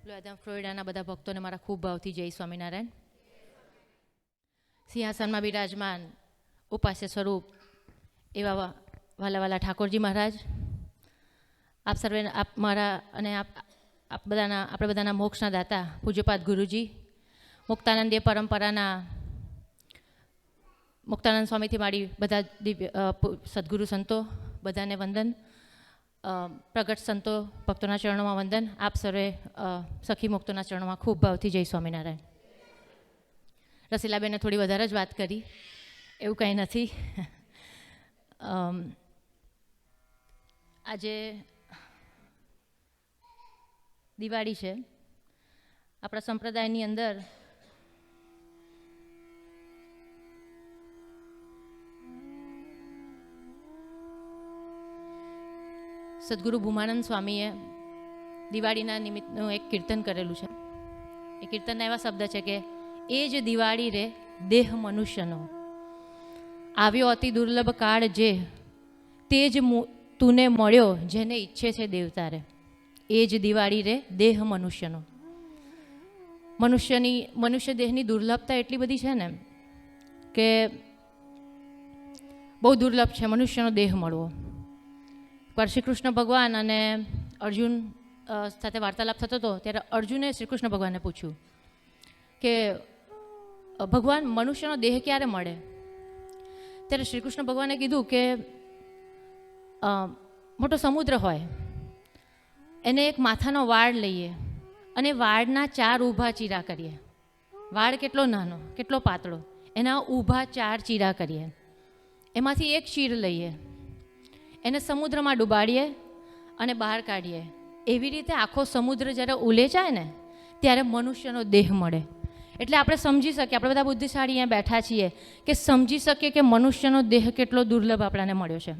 લોયાધામ ફ્લોરિડાના બધા ભક્તોને મારા ખૂબ ભાવથી જય સ્વામિનારાયણ. સિંહાસનમાં બિરાજમાન ઉપાસ્ય સ્વરૂપ એવા વાલા ઠાકોરજી મહારાજ, આપ સર્વે આપ મારા અને આપણે બધાના મોક્ષના દાતા પૂજ્યપાદ ગુરુજી, મુક્તાનંદીય પરંપરાના મુક્તાનંદ સ્વામીથી માંડી બધા દિવ્ય સદગુરુ સંતો બધાને વંદન. પ્રગટ સંતો ભક્તોના ચરણોમાં વંદન. આપ સર્વે સખી મુક્તોના ચરણોમાં ખૂબ ભાવથી જય સ્વામિનારાયણ. રસીલાબેને થોડી વધારે જ વાત કરી, એવું કંઈ નથી. આજે દિવાળી છે. આપણા સંપ્રદાયની અંદર સદગુરુ ભૂમાનંદ સ્વામીએ દિવાળીના નિમિત્તનું એક કીર્તન કરેલું છે. એ કીર્તનના એવા શબ્દ છે કે એ જ દિવાળી રે દેહ મનુષ્યનો, આવ્યો અતિ દુર્લભ કાળ જે, તે જ તુને મળ્યો જેને ઈચ્છે છે દેવતા રે. એ જ દિવાળી રે દેહ મનુષ્યનો. મનુષ્ય દેહની દુર્લભતા એટલી બધી છે ને કે બહુ દુર્લભ છે મનુષ્યનો દેહ મળવો. પર શ્રી કૃષ્ણ ભગવાન અને અર્જુન સાથે વાર્તાલાપ થતો હતો ત્યારે અર્જુને શ્રી કૃષ્ણ ભગવાનને પૂછ્યું કે ભગવાન મનુષ્યનો દેહ ક્યારે મળે? ત્યારે શ્રી કૃષ્ણ ભગવાને કીધું કે મોટો સમુદ્ર હોય, એને એક માથાનો વાળ લઈએ અને વાળના 4 ઊભા ચીરા કરીએ. વાળ કેટલો નાનો, કેટલો પાતળો, એના ઊભા 4 ચીરા કરીએ. એમાંથી એક ચીર લઈએ, એને સમુદ્રમાં ડૂબાડીએ અને બહાર કાઢીએ. એવી રીતે આખો સમુદ્ર જ્યારે ઉલેચાય ને ત્યારે મનુષ્યનો દેહ મળે. એટલે આપણે સમજી શકીએ, આપણે બધા બુદ્ધિશાળી અહીંયા બેઠા છીએ કે સમજી શકીએ કે મનુષ્યનો દેહ કેટલો દુર્લભ આપણાને મળ્યો છે.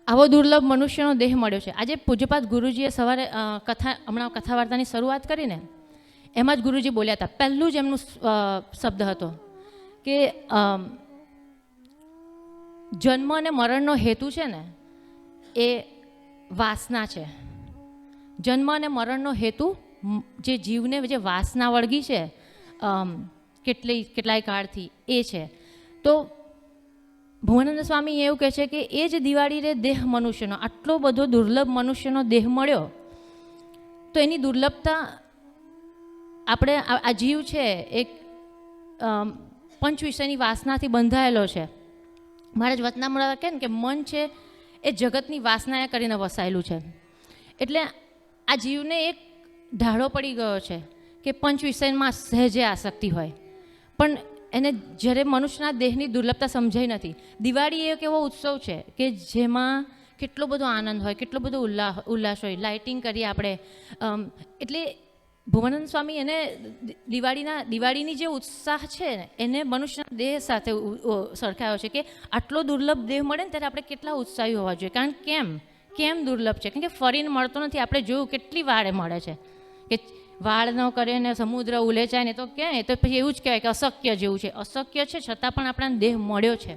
આવો દુર્લભ મનુષ્યનો દેહ મળ્યો છે. આજે પૂજ્યપાદ ગુરુજીએ સવારે હમણાં કથા વાર્તાની શરૂઆત કરીને એમાં જ ગુરુજી બોલ્યા હતા. પહેલું જ એમનું શબ્દ હતો કે જન્મ અને મરણનો હેતુ છે ને એ વાસના છે. જન્મ અને મરણનો હેતુ જે જીવને જે વાસના વળગી છે કેટલાય કાળથી એ છે. તો ભુવનાનંદ સ્વામી એવું કહે છે કે એ જ દિવાળી રે દેહ મનુષ્યનો. આટલો બધો દુર્લભ મનુષ્યનો દેહ મળ્યો તો એની દુર્લભતા આપણે આ જીવ છે એક પંચ વિષયની વાસનાથી બંધાયેલો છે. મારા જ વતનામૃત કહે ને કે મન છે એ જગતની વાસના કરીને વસાયેલું છે. એટલે આ જીવને એક ઢાળો પડી ગયો છે કે પંચ વિષયમાં સહેજે આસક્તિ હોય, પણ એને જ્યારે મનુષ્યના દેહની દુર્લભતા સમજાઈ નથી. દિવાળી એક એવો ઉત્સવ છે કે જેમાં કેટલો બધો આનંદ હોય, કેટલો બધો ઉલ્લાસ હોય, લાઇટિંગ કરીએ આપણે. એટલે ભુવનાનંદ સ્વામી એને દિવાળીની જે ઉત્સાહ છે ને એને મનુષ્યના દેહ સાથે સરખાયો છે કે આટલો દુર્લભ દેહ મળે ને ત્યારે આપણે કેટલા ઉત્સાહી હોવા જોઈએ. કારણ કેમ દુર્લભ છે? કારણ કે ફરીને મળતો નથી. આપણે જોયું કેટલી વારે મળે છે કે વાળ ન કરે ને સમુદ્ર ઉલેચાય ને તો ક્યાં, એ તો પછી એવું જ કહેવાય કે અશક્ય જેવું છે. અશક્ય છે છતાં પણ આપણાને દેહ મળ્યો છે.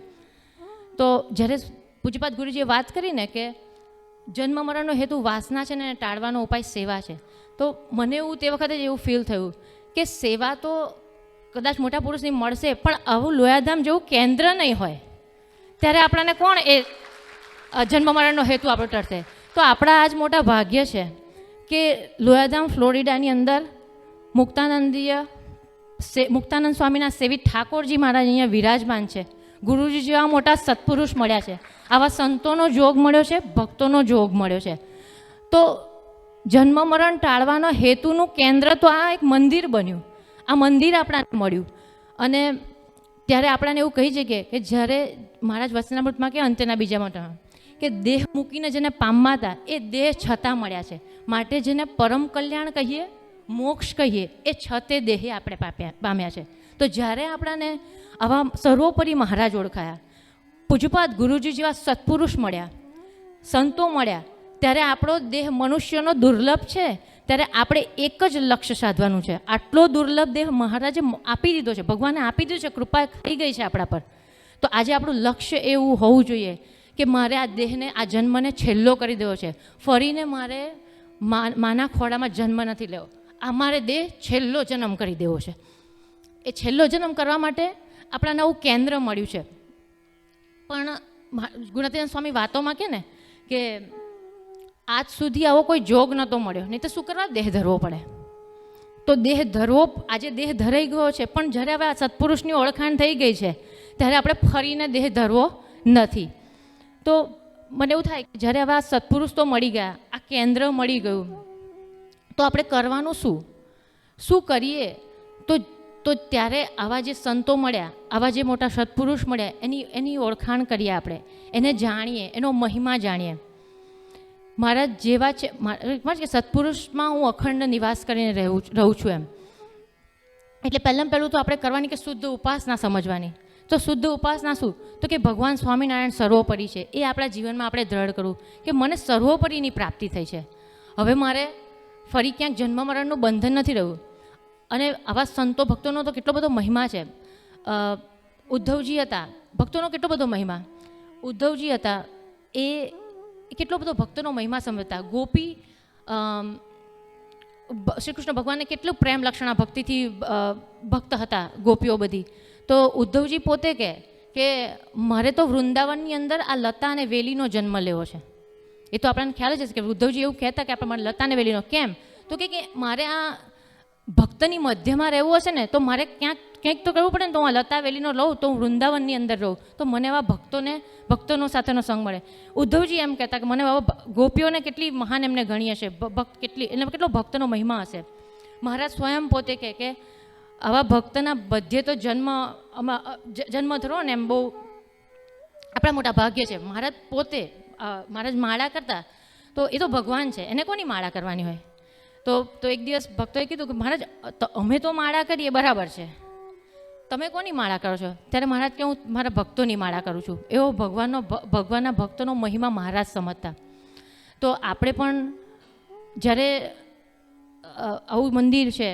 તો જ્યારે પૂજ્યપાદ ગુરુજીએ વાત કરી ને કે જન્મ મરણનો હેતુ વાસના છે ને એને ટાળવાનો ઉપાય સેવા છે, તો મને એવું તે વખતે જ એવું ફીલ થયું કે સેવા તો કદાચ મોટા પુરુષની મળશે પણ આવું લોયાધામ જેવું કેન્દ્ર નહીં હોય ત્યારે આપણાને કોણ એ જન્મ મરણનો હેતુ આપણો ટળશે. તો આપણા આજ મોટા ભાગ્ય છે કે લોયાધામ ફ્લોરિડાની અંદર મુક્તાનંદ સ્વામીના સેવિત ઠાકોરજી મહારાજ અહીંયા વિરાજમાન છે. ગુરુજી જેવા મોટા સત્પુરુષ મળ્યા છે. આવા સંતોનો જોગ મળ્યો છે, ભક્તોનો જોગ મળ્યો છે. તો જન્મ મરણ ટાળવાનો હેતુનું કેન્દ્ર તો આ એક મંદિર બન્યું. આ મંદિર આપણાને મળ્યું. અને ત્યારે આપણાને એવું કહી શકીએ કે જ્યારે મહારાજ વચનામૃતમાં કે અંત્યના બીજા મોટામાં કે દેહ મૂકીને જેને પામવા હતા એ દેહ છતાં મળ્યા છે. માટે જેને પરમ કલ્યાણ કહીએ, મોક્ષ કહીએ, એ છતે દેહે આપણે પામ્યા છે. તો જ્યારે આપણાને આવા સર્વોપરી મહારાજ ઓળખાયા, પૂજ્યપાદ ગુરુજી જેવા સત્પુરુષ મળ્યા, સંતો મળ્યા, ત્યારે આપણો દેહ મનુષ્યનો દુર્લભ છે. ત્યારે આપણે એક જ લક્ષ્ય સાધવાનું છે. આટલો દુર્લભ દેહ મહારાજે આપી દીધો છે, ભગવાને આપી દીધો છે, કૃપા થઈ ગઈ છે આપણા પર. તો આજે આપણું લક્ષ્ય એવું હોવું જોઈએ કે મારે આ દેહને, આ જન્મને છેલ્લો કરી દેવો છે. ફરીને મારે માના ખોળામાં જન્મ નથી લેવો, અમારે દેહ છેલ્લો જન્મ કરી દેવો છે. એ છેલ્લો જન્મ કરવા માટે આપણાને આવું કેન્દ્ર મળ્યું છે. પણ ગુણાતીતાનંદ સ્વામી વાતોમાં કહે ને કે આજ સુધી આવો કોઈ જોગ નહોતો મળ્યો, નહીં તો શું કરવા દેહ ધરવો પડે. તો દેહ ધરવો, આજે દેહ ધરાઈ ગયો છે, પણ જ્યારે હવે આ સત્પુરુષની ઓળખાણ થઈ ગઈ છે ત્યારે આપણે ફરીને દેહ ધરવો નથી. તો મને એવું થાય કે જ્યારે હવે આ સત્પુરુષ તો મળી ગયા, આ કેન્દ્ર મળી ગયું, તો આપણે કરવાનું શું કરીએ? તો ત્યારે આવા જે સંતો મળ્યા, આવા જે મોટા સત્પુરુષ મળ્યા, એની ઓળખાણ કરીએ, આપણે એને જાણીએ, એનો મહિમા જાણીએ. મારા જેવા છે કે સત્પુરુષમાં હું અખંડ નિવાસ કરીને રહું છું એમ. એટલે પહેલું તો આપણે કરવાની કે શુદ્ધ ઉપાસના સમજવાની. તો શુદ્ધ ઉપાસના શું? તો કે ભગવાન સ્વામિનારાયણ સર્વોપરી છે, એ આપણા જીવનમાં આપણે દ્રઢ કરવું કે મને સર્વોપરીની પ્રાપ્તિ થઈ છે. હવે મારે ફરી ક્યાંક જન્મ મરણનું બંધન નથી રહ્યું. અને આવા સંતો ભક્તોનો તો કેટલો બધો મહિમા છે. ઉદ્ધવજી હતા, ભક્તોનો કેટલો બધો મહિમા. ઉદ્ધવજી હતા, એ કેટલો બધો ભક્તોનો મહિમા સમજતા. ગોપી શ્રી કૃષ્ણ ભગવાનને કેટલું પ્રેમ લક્ષણા ભક્તિથી ભક્ત હતા ગોપીઓ બધી. તો ઉદ્ધવજી પોતે કે મારે તો વૃંદાવનની અંદર આ લતા અને વેલીનો જન્મ લેવો છે. એ તો આપણને ખ્યાલ જ છે કે ઉદ્ધવજી એવું કહેતા કે આપણે મારે લતા અને વેલીનો. કેમ? તો કે મારે આ ભક્તની મધ્યમાં રહેવું હશે ને તો મારે ક્યાંક તો કરવું પડે ને. તો હું લતા વેલીનો લઉં તો હું વૃંદાવનની અંદર રહું, તો મને એવા ભક્તોનો સાથેનો સંગ મળે. ઉદ્ધવજી એમ કહેતા કે મને આવા ગોપીઓને કેટલી મહાન એમને ગણી હશે, ભક્ત એટલે કેટલો ભક્તનો મહિમા હશે. મહારાજ સ્વયં પોતે કે આવા ભક્તના બધે તો જન્મ ધરો ને એમ બહુ આપણા મોટા ભાગ્ય છે. મહારાજ પોતે મહારાજ માળા કરતા, તો એ તો ભગવાન છે, એને કોની માળા કરવાની હોય? તો એક દિવસ ભક્તોએ કીધું કે મહારાજ અમે તો માળા કરીએ બરાબર છે, તમે કોની માળા કરો છો? ત્યારે મહારાજ કે હું મારા ભક્તોની માળા કરું છું. એવો ભગવાનના ભક્તોનો મહિમા મહારાજ સમજતા. તો આપણે પણ જ્યારે આવું મંદિર છે,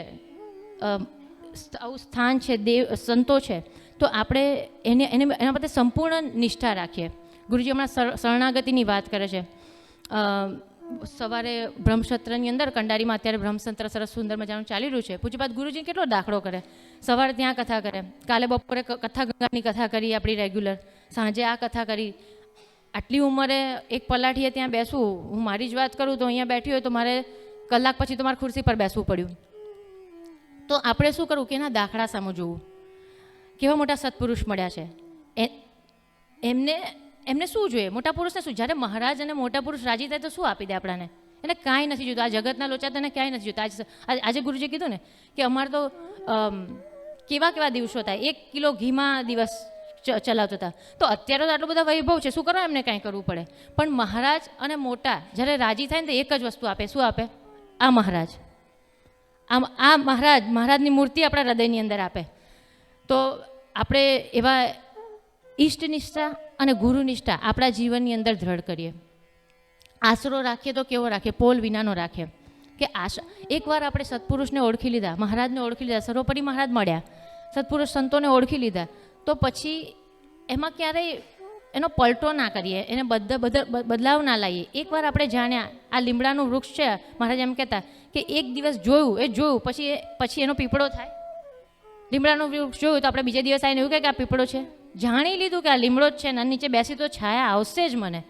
આવું સ્થાન છે, સંતો છે, તો આપણે એના પ્રત્યે સંપૂર્ણ નિષ્ઠા રાખીએ. ગુરુજી હમણાં શરણાગતિની વાત કરે છે. સવારે બ્રહ્મસત્રની અંદર કંડારીમાં અત્યારે બ્રહ્મસત્ર સરસ સુંદર મજાનું ચાલી રહ્યું છે. પૂજ્યપાદ ગુરુજી કેટલો દાખલો કરે. સવારે ત્યાં કથા કરે, કાલે બપોરે કથા ગંગાની કથા કરી આપણી રેગ્યુલર, સાંજે આ કથા કરી. આટલી ઉંમરે એક પલાઠીએ ત્યાં બેસવું, હું મારી જ વાત કરું તો અહીંયા બેઠી હોય તો મારે કલાક પછી તો મારે ખુરશી પર બેસવું પડ્યું. તો આપણે શું કરવું કે એના દાખલા સામું જોવું. કેવા મોટા સત્પુરુષ મળ્યા છે, એમને શું જોઈએ? મોટા પુરુષને શું? જ્યારે મહારાજ અને મોટા પુરુષ રાજી થાય તો શું આપી દે આપણાને? એને કાંઈ નથી જોતું. આ જગતના લોચા તેને ક્યાંય નથી જોતા. આજે ગુરુજીએ કીધું ને કે અમારે તો કેવા દિવસો થાય, 1 કિલો ઘીમાં દિવસ ચલાવતા હતા. તો અત્યારે તો આટલો બધા વૈભવ છે, શું કરવા એમને કાંઈ કરવું પડે? પણ મહારાજ અને મોટા જ્યારે રાજી થાય ને તો એક જ વસ્તુ આપે. શું આપે? આ મહારાજ, આ મહારાજની મૂર્તિ આપણા હૃદયની અંદર આપે. તો આપણે એવા ઈષ્ટનિષ્ઠા અને ગુરુનિષ્ઠા આપણા જીવનની અંદર દ્રઢ કરીએ. આશરો રાખીએ તો કેવો રાખીએ? પોલ વિનાનો રાખીએ. કે એકવાર આપણે સત્પુરુષને ઓળખી લીધા, મહારાજને ઓળખી લીધા, સર્વોપરી મહારાજ મળ્યા, સત્પુરુષ સંતોને ઓળખી લીધા, તો પછી એમાં ક્યારેય એનો પલટો ના કરીએ, એને બદલાવ ના લાવીએ. એકવાર આપણે જાણ્યા આ લીમડાનું વૃક્ષ છે, મહારાજ એમ કહેતા કે એક દિવસ જોયું પછી એનો પીપળો થાય. લીમડાનું વૃક્ષ જોયું તો આપણે બીજે દિવસ આવીને એવું કહે કે આ પીપળો છે. જાણી લીધું કે આ લીમડો જ છે, ને નીચે બેસી તો છાયા આવશે જ મને.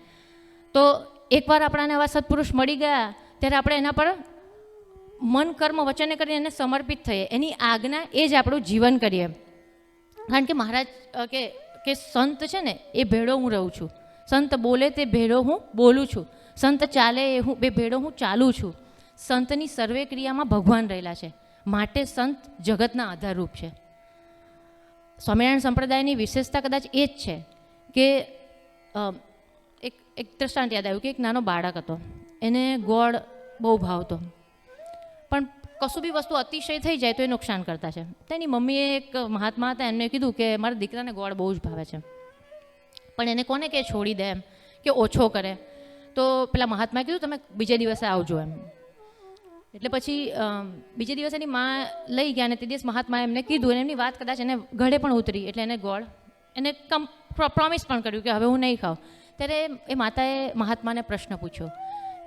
તો એકવાર આપણાને આવા સત્પુરુષ મળી ગયા ત્યારે આપણે એના પર મન કર્મ વચને કરીને એને સમર્પિત થઈએ, એની આજ્ઞા એ જ આપણું જીવન કરીએ. કારણ કે મહારાજ કે સંત છે ને એ ભેળો હું રહું છું, સંત બોલે તે ભેળો હું બોલું છું, સંત ચાલે એ બે ભેળો હું ચાલું છું. સંતની સર્વે ક્રિયામાં ભગવાન રહેલા છે, માટે સંત જગતના આધારરૂપ છે. સ્વામિનારાયણ સંપ્રદાયની વિશેષતા કદાચ એ જ છે કે એક દ્રષ્ટાંત યાદ આવ્યું કે એક નાનો બાળક હતો, એને ગોળ બહુ ભાવતો, પણ કશું બી વસ્તુ અતિશય થઈ જાય તો એ નુકસાન કરતા છે. તો એની મમ્મીએ એક મહાત્મા હતા, એમને કીધું કે મારા દીકરાને ગોળ બહુ જ ભાવે છે, પણ એને કોને કે છોડી દે એમ, કે ઓછો કરે. તો પેલા મહાત્માએ કીધું તમે બીજે દિવસે આવજો એમ. એટલે પછી બીજે દિવસે એની મા લઈ ગયા, અને તે દિવસ મહાત્માએ એમને કીધું, અને એમની વાત કદાચ એને ગળે પણ ઉતરી, એટલે એને ગોળ એને પ્રોમિસ પણ કર્યું કે હવે હું નહીં ખાઉં. ત્યારે એ માતાએ મહાત્માને પ્રશ્ન પૂછ્યો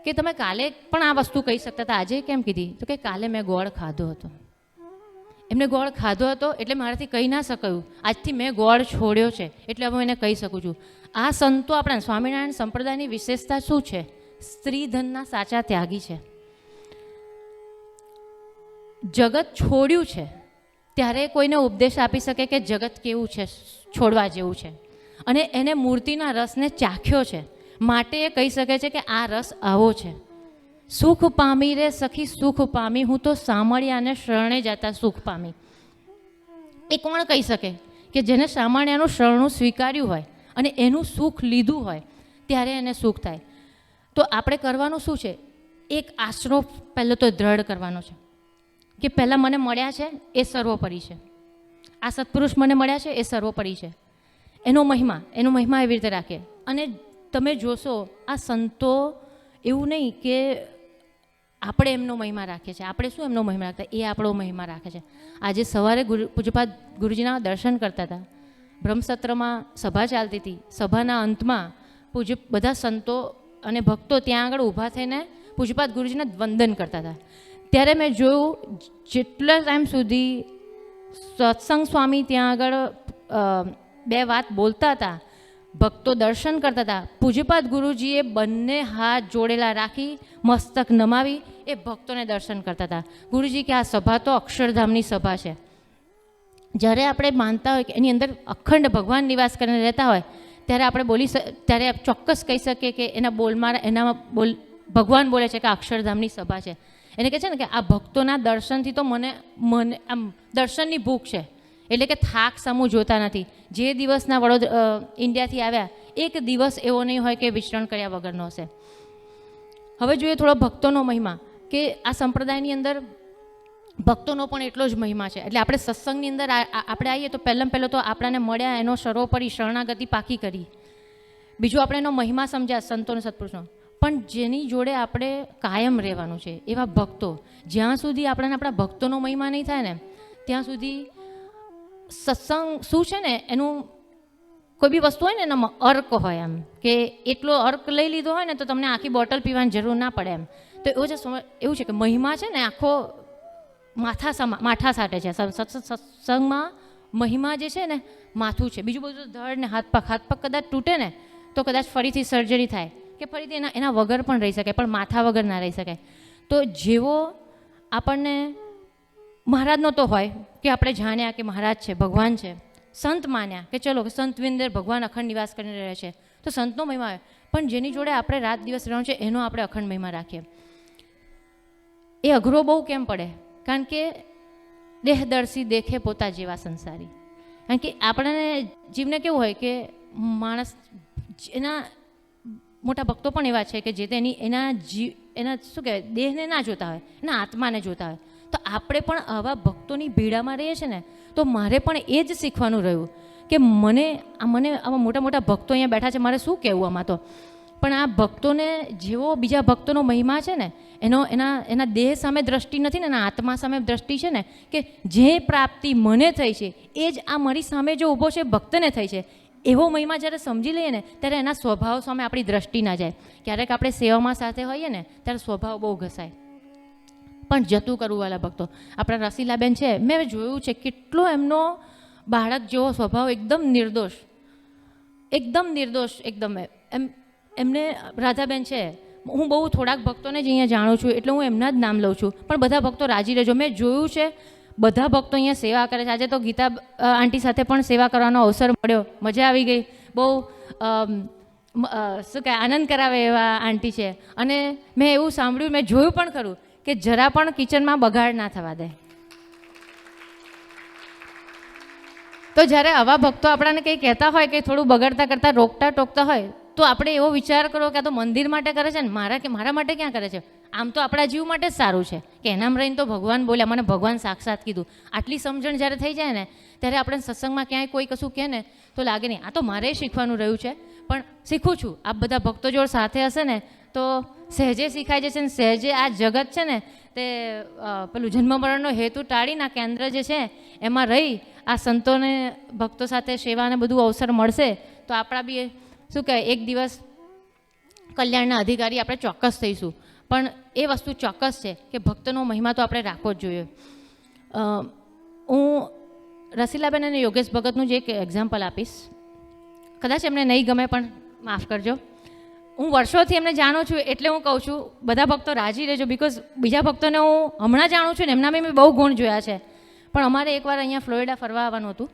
કે તમે કાલે પણ આ વસ્તુ કહી શકતા હતા, આજે કેમ કીધી? તો કે કાલે મેં ગોળ ખાધો હતો. એમને ગોળ ખાધો હતો એટલે મારાથી કહી ના શકાયું. આજથી મેં ગોળ છોડ્યો છે એટલે હું એને કહી શકું છું. આ સંતો આપણા સ્વામિનારાયણ સંપ્રદાયની વિશેષતા શું છે? સ્ત્રીધનના સાચા ત્યાગી છે. જગત છોડ્યું છે ત્યારે કોઈને ઉપદેશ આપી શકે કે જગત કેવું છે, છોડવા જેવું છે, અને એને મૂર્તિના રસને ચાખ્યો છે માટે એ કહી શકે છે કે આ રસ આવો છે. સુખ પામી રે સખી સુખ પામી, હું તો સામળિયાને શરણે જતા સુખ પામી. એ કોણ કહી શકે કે જેને સામળિયાનું શરણું સ્વીકાર્યું હોય અને એનું સુખ લીધું હોય ત્યારે એને સુખ થાય? તો આપણે કરવાનું શું છે? એક આશરો પહેલો તો દ્રઢ કરવાનો છે કે પહેલાં મને મળ્યા છે એ સર્વોપરી છે, આ સત્પુરુષ મને મળ્યા છે એ સર્વોપરી છે. એનો મહિમા એવી રીતે રાખે. અને તમે જોશો આ સંતો એવું નહીં કે આપણે એમનો મહિમા રાખીએ છીએ, આપણે શું એમનો મહિમા રાખતા, એ આપણો મહિમા રાખે છે. આજે સવારે પૂજ્યપાદ ગુરુજીના દર્શન કરતા હતા, બ્રહ્મસત્રમાં સભા ચાલતી હતી, સભાના અંતમાં બધા સંતો અને ભક્તો ત્યાં આગળ ઊભા થઈને પૂજ્યપાદ ગુરુજીને વંદન કરતા હતા. ત્યારે મેં જોયું જેટલા ટાઈમ સુધી સત્સંગ સ્વામી ત્યાં આગળ બે વાત બોલતા હતા, ભક્તો દર્શન કરતા હતા, પૂજ્યપાદ ગુરુજીએ બંને હાથ જોડેલા રાખી મસ્તક નમાવી એ ભક્તોને દર્શન કરતા હતા. ગુરુજી કે આ સભા તો અક્ષરધામની સભા છે. જ્યારે આપણે માનતા હોય કે એની અંદર અખંડ ભગવાન નિવાસ કરીને રહેતા હોય ત્યારે આપણે ત્યારે ચોક્કસ કહી શકીએ કે એનામાં ભગવાન બોલે છે કે અક્ષરધામની સભા છે. એને કહે છે ને કે આ ભક્તોના દર્શનથી તો મને આમ દર્શનની ભૂખ છે, એટલે કે થાક સામું જોતા નથી. જે દિવસના ઇન્ડિયાથી આવ્યા એક દિવસ એવો નહીં હોય કે વિચરણ કર્યા વગરનો હશે. હવે જોઈએ થોડો ભક્તોનો મહિમા, કે આ સંપ્રદાયની અંદર ભક્તોનો પણ એટલો જ મહિમા છે. એટલે આપણે સત્સંગની અંદર આપણે આવીએ તો પહેલાં તો આપણાને મળ્યા એનો સર્વોપરી શરણાગતિ પાકી કરી. બીજું આપણે એનો મહિમા સમજ્યા સંતોનો સત્પુરુષનો. પણ જેની જોડે આપણે કાયમ રહેવાનું છે એવા ભક્તો, જ્યાં સુધી આપણને આપણા ભક્તોનો મહિમા નહીં થાય ને ત્યાં સુધી સત્સંગ શું છે ને એનું કોઈ બી વસ્તુ હોય ને એનામાં અર્ક હોય, એમ કે એટલો અર્ક લઈ લીધો હોય ને તો તમને આખી બોટલ પીવાની જરૂર ના પડે એમ. તો એવું છે કે મહિમા છે ને આખો માથા સાટે છે. સત્સંગમાં મહિમા જે છે ને માથું છે, બીજું બધું ધડ ને હાથ પગ કદાચ તૂટે ને તો કદાચ ફરીથી સર્જરી થાય કે ફરીથી એના વગર પણ રહી શકે, પણ માથા વગર ના રહી શકે. તો જેવો આપણને મહારાજનો તો હોય કે આપણે જાણ્યા કે મહારાજ છે, ભગવાન છે, સંત માન્યા કે ચલો સંત વિંદર ભગવાન અખંડ નિવાસ કરીને રહે છે તો સંતનો મહિમા હોય. પણ જેની જોડે આપણે રાત દિવસ રહેવાનું છે એનો આપણે અખંડ મહિમા રાખીએ. એ અઘરો બહુ કેમ પડે? કારણ કે દેહદર્શી દેખે પોતા જેવા સંસારી. કારણ કે આપણને જીવને કેવું હોય કે માણસ એના મોટા ભક્તો પણ એવા છે કે જે એના શું કહેવાય દેહને ના જોતા હોય, એના આત્માને જોતા હોય. તો આપણે પણ આવા ભક્તોની ભીડામાં રહીએ છીએ ને તો મારે પણ એ જ શીખવાનું રહ્યું કે મને આવા મોટા ભક્તો અહીંયા બેઠા છે, મારે શું કહેવું આમાં તો. પણ આ ભક્તોને જેવો બીજા ભક્તોનો મહિમા છે ને એના દેહ સામે દ્રષ્ટિ નથી ને એના આત્મા સામે દ્રષ્ટિ છે ને, કે જે પ્રાપ્તિ મને થઈ છે એ જ આ મારી સામે જો ઊભો છે ભક્તને થઈ છે, એવો મહિમા જ્યારે સમજી લઈએ ને ત્યારે એના સ્વભાવ સામે આપણી દ્રષ્ટિ ના જાય. ક્યારેક આપણે સેવામાં સાથે હોઈએ ને ત્યારે સ્વભાવ બહુ ઘસાય. પણ જતું કરવું વાળા ભક્તો આપણા રસીલાબેન છે, મેં જોયું છે કેટલો એમનો બાળક જેવો સ્વભાવ, એકદમ નિર્દોષ એમને રાધાબેન છે. હું બહુ થોડાક ભક્તોને જ અહીંયા જાણું છું એટલે હું એમના જ નામ લઉં છું, પણ બધા ભક્તો રાજી રહેજો. મેં જોયું છે બધા ભક્તો અહીંયા સેવા કરે છે. આજે તો ગીતા આંટી સાથે પણ સેવા કરવાનો અવસર મળ્યો, મજા આવી ગઈ. બહુ શું કહે આનંદ કરાવે એવા આંટી છે. અને મેં એવું સાંભળ્યું, મેં જોયું પણ ખરું કે જરા પણ કિચનમાં બગાડ ના થવા દે. તો જ્યારે આવા ભક્તો આપણાને કંઈ કહેતા હોય કે થોડું બગડતા કરતાં રોકતા ટોકતા હોય તો આપણે એવો વિચાર કરો કે આ તો મંદિર માટે કરે છે ને મારા માટે ક્યાં કરે છે. આમ તો આપણા જીવ માટે જ સારું છે કે એનામ રહીને તો ભગવાન બોલ્યા, મને ભગવાન સાક્ષાત કીધું. આટલી સમજણ જ્યારે થઈ જાય ને ત્યારે આપણે સત્સંગમાં ક્યાંય કોઈ કશું કહે ને તો લાગે નહીં આ તો મારે શીખવાનું રહ્યું છે, પણ શીખું છું. આ બધા ભક્તો જોડ સાથે હશે ને તો સહેજે શીખાઈ જશે ને સહેજે આ જગત છે ને તે પેલું જન્મ મરણનો હેતુ ટાળીને આ કેન્દ્ર જે છે એમાં રહી આ સંતોને ભક્તો સાથે સેવાને બધું અવસર મળશે તો આપણા બી શું કહે એક દિવસ કલ્યાણના અધિકારી આપણે ચોક્કસ થઈશું. પણ એ વસ્તુ ચોક્કસ છે કે ભક્તનો મહિમા તો આપણે રાખવો જ જોઈએ. હું રસીલાબેન અને યોગેશ ભગતનું જે એક એક્ઝામ્પલ આપીશ. કદાચ એમને નહીં ગમે પણ માફ કરજો. હું વર્ષોથી એમને જાણું છું એટલે હું કહું છું બધા ભક્તો રાજી રહેજો, બિકોઝ બીજા ભક્તોને હું હમણાં જાણું છું ને એમના મેં બહુ ગુણ જોયા છે. પણ અમારે એકવાર અહીંયા ફ્લોરિડા ફરવા આવવાનું હતું.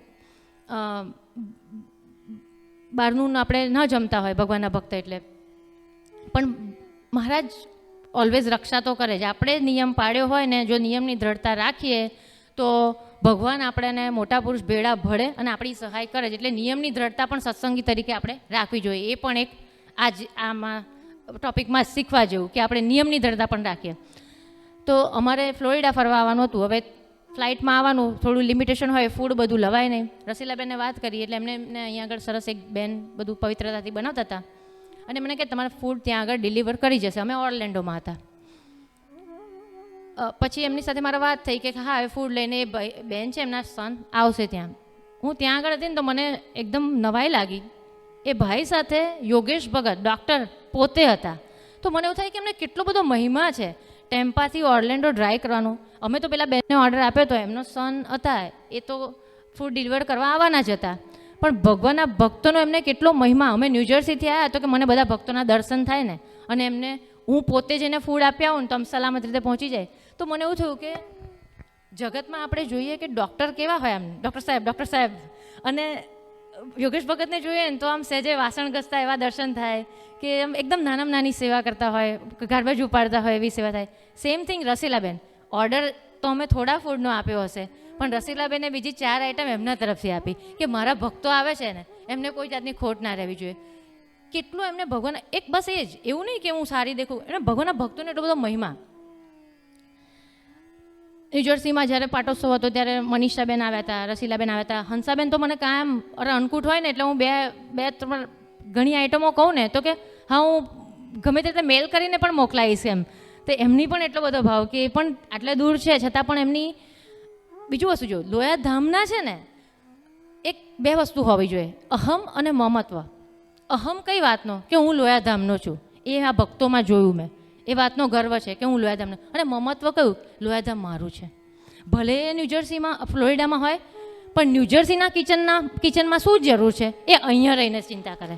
બહારનું આપણે ન જમતા હોય ભગવાનના ભક્ત એટલે, પણ મહારાજ ઓલવેઝ રક્ષા તો કરે છે. આપણે નિયમ પાડ્યો હોય ને જો નિયમની દ્રઢતા રાખીએ તો ભગવાન આપણને મોટા પુરુષ ભેળા ભળે અને આપણી સહાય કરે છે. એટલે નિયમની દ્રઢતા પણ સત્સંગી તરીકે આપણે રાખવી જોઈએ. એ પણ એક આમાં ટોપિકમાં શીખવા જેવું કે આપણે નિયમની દ્રઢતા પણ રાખીએ. તો અમારે ફ્લોરિડા ફરવા આવવાનું હતું. હવે ફ્લાઇટમાં આવવાનું થોડું લિમિટેશન હોય, ફૂડ બધું લવાય નહીં. રસીલાબેનને વાત કરી એટલે એમને અહીંયા આગળ સરસ એક બેન બધું પવિત્રતાથી બનાવતા હતા અને મને કે તમારે ફૂડ ત્યાં આગળ ડિલિવર કરી જશે. અમે ઓર્લેન્ડોમાં હતા. પછી એમની સાથે મારે વાત થઈ કે હા હવે ફૂડ લઈને એ બેન છે એમના સન આવશે ત્યાં. હું ત્યાં આગળ હતી ને તો મને એકદમ નવાઈ લાગી. એ ભાઈ સાથે યોગેશ ભગત ડૉક્ટર પોતે હતા. તો મને એવું થાય કે એમને કેટલો બધો મહિમા છે ટેમ્પાથી ઓર્લેન્ડો ડ્રાઈવ કરવાનું. અમે તો પેલા બેનને ઓર્ડર આપ્યો તો એમનો સન હતા એ તો ફૂડ ડિલિવર કરવા આવવાના જ હતા. પણ ભગવાનના ભક્તોનો એમને કેટલો મહિમા. અમે ન્યૂજર્સીથી આવ્યા તો કે મને બધા ભક્તોના દર્શન થાય ને અને એમને હું પોતે જ એને ફૂડ આપી આવું ને તો આમ સલામત રીતે પહોંચી જાય. તો મને એવું થયું કે જગતમાં આપણે જોઈએ કે ડૉક્ટર કેવા હોય, આમ ડૉક્ટર સાહેબ અને યોગેશ ભગતને જોઈએ ને તો આમ સહેજે વાસણ ઘસતા એવા દર્શન થાય કે આમ એકદમ નાનામાં નાની સેવા કરતા હોય, ગાર્બેજ ઉપાડતા હોય એવી સેવા થાય. સેમ થિંગ રસીલાબેન, ઓર્ડર તો અમે થોડા ફૂડનો આપ્યો હશે પણ રસીલાબેને બીજી 4 આઈટમ એમના તરફથી આપી કે મારા ભક્તો આવે છે ને એમને કોઈ જાતની ખોટ ના રહેવી જોઈએ. કેટલું એમને ભગવાન એક બસ એ જ, એવું નહીં કે હું સારી દેખું, એને ભગવાનના ભક્તોને એટલો બધો મહિમા. ન્યૂજર્સીમાં જ્યારે પાટોત્સવ હતો ત્યારે મનીષાબેન આવ્યા હતા, રસીલાબેન આવ્યા હતા. હંસાબેન તો મને કાયમ અનકૂટ હોય ને એટલે હું બે ત્રણ ઘણી આઈટમો કહું ને તો કે હા હું ગમે તે રીતે મેલ કરીને પણ મોકલાવીશ એમ. તો એમની પણ એટલો બધો ભાવ કે એ પણ આટલે દૂર છે છતાં પણ એમની બીજું વસ્તુ જો લોયા ધામના છે ને એક 2 વસ્તુ હોવી જોઈએ, અહમ અને મમત્વ. અહમ કઈ વાતનો કે હું લોયા ધામનો છું, એ આ ભક્તોમાં જોયું મેં. એ વાતનો ગર્વ છે કે હું લોયાધામનો. અને મમત્વ કયું, લોયાધામ મારું છે. ભલે એ ન્યૂજર્સીમાં ફ્લોરિડામાં હોય પણ ન્યૂજર્સીના કિચનમાં શું જરૂર છે, એ અહીંયા રહીને ચિંતા કરે.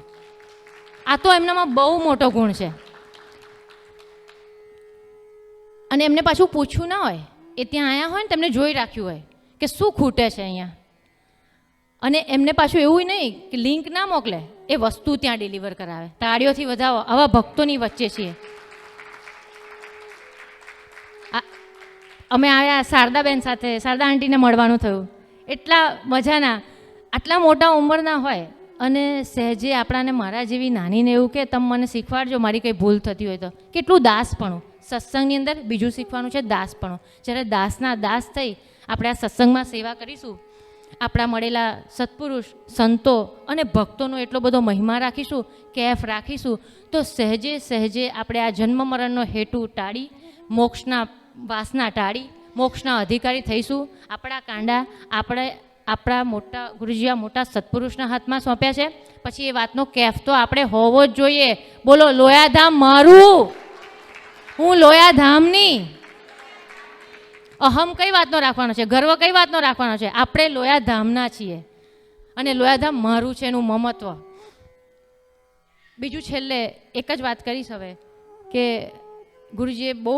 આ તો એમનામાં બહુ મોટો ગુણ છે. અને એમને પાછું પૂછવું ના હોય, એ ત્યાં આવ્યા હોય ને તેમને જોઈ રાખ્યું હોય કે શું ખૂટે છે અહીંયા. અને એમને પાછું એવું નહીં કે લિંક ના મોકલે, એ વસ્તુ ત્યાં ડિલિવર કરાવે. તાળીઓથી વધાવો, આવા ભક્તોની વચ્ચે છીએ. અમે આવ્યા શારદાબેન સાથે, શારદા આંટીને મળવાનું થયું. એટલા મજાના, આટલા મોટા ઉંમરના હોય અને સહેજે આપણાને મારા જેવી નાનીને એવું કે તમે મને શીખવાડજો મારી કંઈ ભૂલ થતી હોય તો. કેટલું દાસપણું સત્સંગની અંદર બીજું શીખવાનું છે, દાસપણું. જ્યારે દાસના દાસ થઈ આપણે આ સત્સંગમાં સેવા કરીશું, આપણા મળેલા સત્પુરુષ સંતો અને ભક્તોનો એટલો બધો મહિમા રાખીશું, કેફ રાખીશું, તો સહેજે સહેજે આપણે આ જન્મ મરણનો હેતુ ટાળી, મોક્ષના વાસના ટાળી મોક્ષના અધિકારી થઈશું. આપણા કાંડા આપણા મોટા ગુરુજીયા મોટા સત્પુરુષના હાથમાં સોંપ્યા છે. પછી એ વાતનો કેફ તો આપણે હોવો જ જોઈએ. બોલો, લોયાધામ મારું, હું લોયાધામની. અહમ કઈ વાતનો રાખવાનો છે, ગર્વ કઈ વાતનો રાખવાનો છે, આપણે લોયાધામના છીએ અને લોયાધામ મારું છે એનું મમત્વ. બીજું છેલ્લે એક જ વાત કરીશ હવે કે ગુરુજીએ બહુ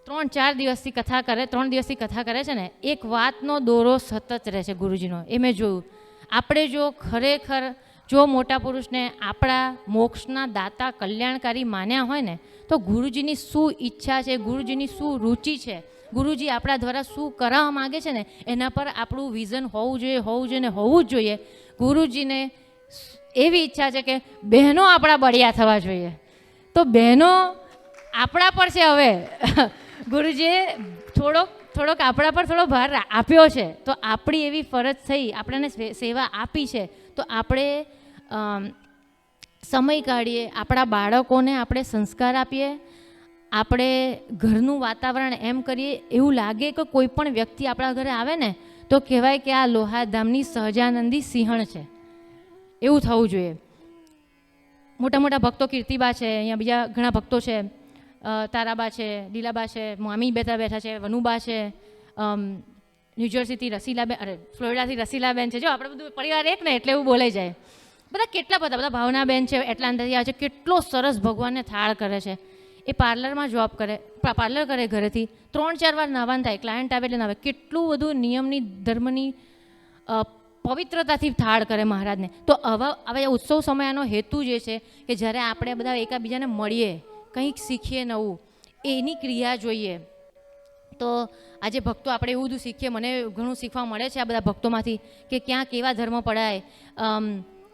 3-4 દિવસથી કથા કરે, 3 દિવસથી કથા કરે છે ને, એક વાતનો દોરો સતત રહે છે ગુરુજીનો. એ મેં જોયું. આપણે જો ખરેખર જો મોટા પુરુષને આપણા મોક્ષના દાતા કલ્યાણકારી માન્યા હોય ને તો ગુરુજીની શું ઈચ્છા છે, ગુરુજીની શું રુચિ છે, ગુરુજી આપણા દ્વારા શું કરાવવા માગે છે ને એના પર આપણું વિઝન હોવું જોઈએ ને હોવું જ જોઈએ. ગુરુજીને એવી ઈચ્છા છે કે બહેનો આપણા બળિયા થવા જોઈએ. તો બહેનો આપણા પર છે. હવે ગુરુજીએ થોડોક આપણા પર થોડો ભાર આપ્યો છે, તો આપણી એવી ફરજ થઈ, આપણને સેવા આપી છે, તો આપણે સમય કાઢીએ, આપણા બાળકોને આપણે સંસ્કાર આપીએ, આપણે ઘરનું વાતાવરણ એમ કરીએ એવું લાગે કે કોઈ પણ વ્યક્તિ આપણા ઘરે આવે ને તો કહેવાય કે આ લોહાધામની સહજાનંદી સિંહણ છે, એવું થવું જોઈએ. મોટા મોટા ભક્તો કીર્તિબા છે, અહીંયા બીજા ઘણા ભક્તો છે, તારાબા છે, લીલાબા છે, મામી બેઠા છે, વનુબા છે, ન્યૂજર્સીથી રસીલાબેન, અરે ફ્લોરિડાથી રસીલાબેન છે. જો આપણે બધું પરિવાર એક ને એટલે એવું બોલાઈ જાય. બધા કેટલા બધા ભાવનાબેન છે, એટલાન્ટાથી આવે છે. કેટલો સરસ ભગવાનને થાળ કરે છે. એ પાર્લરમાં જોબ કરે, પાર્લર કરે ઘરેથી, 3-4 વાર નાવાનું થાય, ક્લાયન્ટ આવે એટલે નાવે. કેટલું બધું નિયમની ધર્મની પવિત્રતાથી થાળ કરે મહારાજને. તો હવે ઉત્સવ સમયનો હેતુ જે છે કે જ્યારે આપણે બધા એકબીજાને મળીએ, કંઈક શીખીએ નવું, એની ક્રિયા જોઈએ. તો આજે ભક્તો આપણે એવું બધું શીખીએ. મને ઘણું શીખવા મળે છે આ બધા ભક્તોમાંથી કે ક્યાં કેવા ધર્મ પડાય.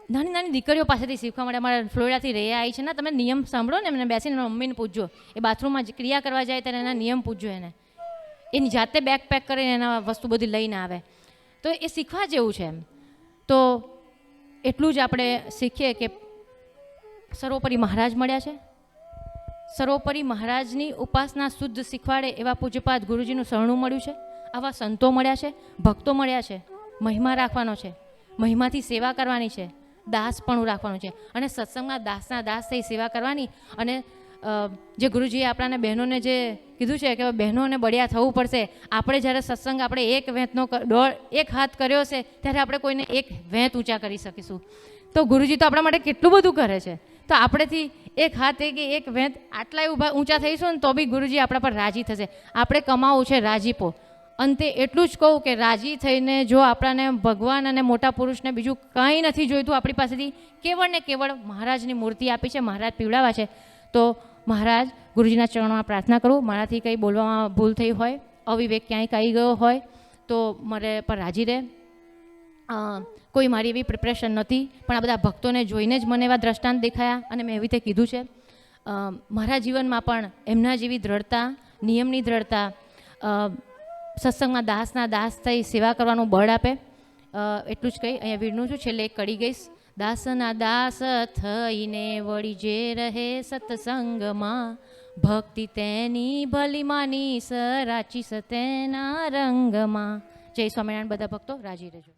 નાની નાની દીકરીઓ પાસેથી શીખવા મળે. અમારા ફ્લોરિડાથી રહ્યા આવી છે ને, તમે નિયમ સાંભળો ને, એમને બેસીને મમ્મીને પૂછજો. એ બાથરૂમમાં ક્રિયા કરવા જાય ત્યારે એના નિયમ પૂછજો એને. એની જાતે બેગ પેક કરીને એના વસ્તુ બધી લઈને આવે. તો એ શીખવા જેવું છે. તો એટલું જ આપણે શીખીએ કે સર્વોપરી મહારાજ મળ્યા છે. સર્વોપરી મહારાજની ઉપાસના શુદ્ધ શીખવાડે એવા પૂજ્યપાદ ગુરુજીનું શરણું મળ્યું છે. આવા સંતો મળ્યા છે, ભક્તો મળ્યા છે. મહિમા રાખવાનો છે, મહિમાથી સેવા કરવાની છે, દાસપણું રાખવાનું છે. અને સત્સંગમાં દાસના દાસ થઈ સેવા કરવાની. અને જે ગુરુજીએ આપણાને બહેનોને જે કીધું છે કે બહેનોને બળિયા થવું પડશે. આપણે જ્યારે સત્સંગ આપણે એક હાથ કર્યો છે ત્યારે આપણે કોઈને એક વેંત ઊંચા કરી શકીશું. તો ગુરુજી તો આપણા માટે કેટલું બધું કરે છે. તો આપણેથી એક હાથ કે એક વેંત આટલા ઊંચા થઈશું ને તો બી ગુરુજી આપણા પર રાજી થશે. આપણે કમાવું છે રાજીપો. અંતે એટલું જ કહું કે રાજી થઈને જો આપણાને ભગવાન અને મોટા પુરુષને બીજું કંઈ નથી જોઈતું આપણી પાસેથી, કેવળ ને કેવળ મહારાજની મૂર્તિ આપી છે, મહારાજ પીવડાવ્યા છે. તો મહારાજ ગુરુજીના ચરણોમાં પ્રાર્થના કરું, મારાથી કંઈ બોલવામાં ભૂલ થઈ હોય, અવિવેક ક્યાંય કાઈ ગયો હોય તો મારે પર રાજી રહે. કોઈ મારી એવી પ્રિપરેશન નથી, પણ આ બધા ભક્તોને જોઈને જ મને એવા દ્રષ્ટાંત દેખાયા અને મેં એવી રીતે કીધું છે. મારા જીવનમાં પણ એમના જેવી દ્રઢતા, નિયમની દ્રઢતા, સત્સંગમાં દાસના દાસ થઈ સેવા કરવાનું બળ આપે. એટલું જ કહી અહીંયા વીરનું છું. છેલ્લે એક કડી ગઈશ. દાસના દાસ થઈને વળી જે રહે સત્સંગમાં, ભક્તિ તેની ભલી માની સરાચી સતેના રંગમાં. જય સ્વામિનારાયણ. બધા ભક્તો રાજી રહેજો.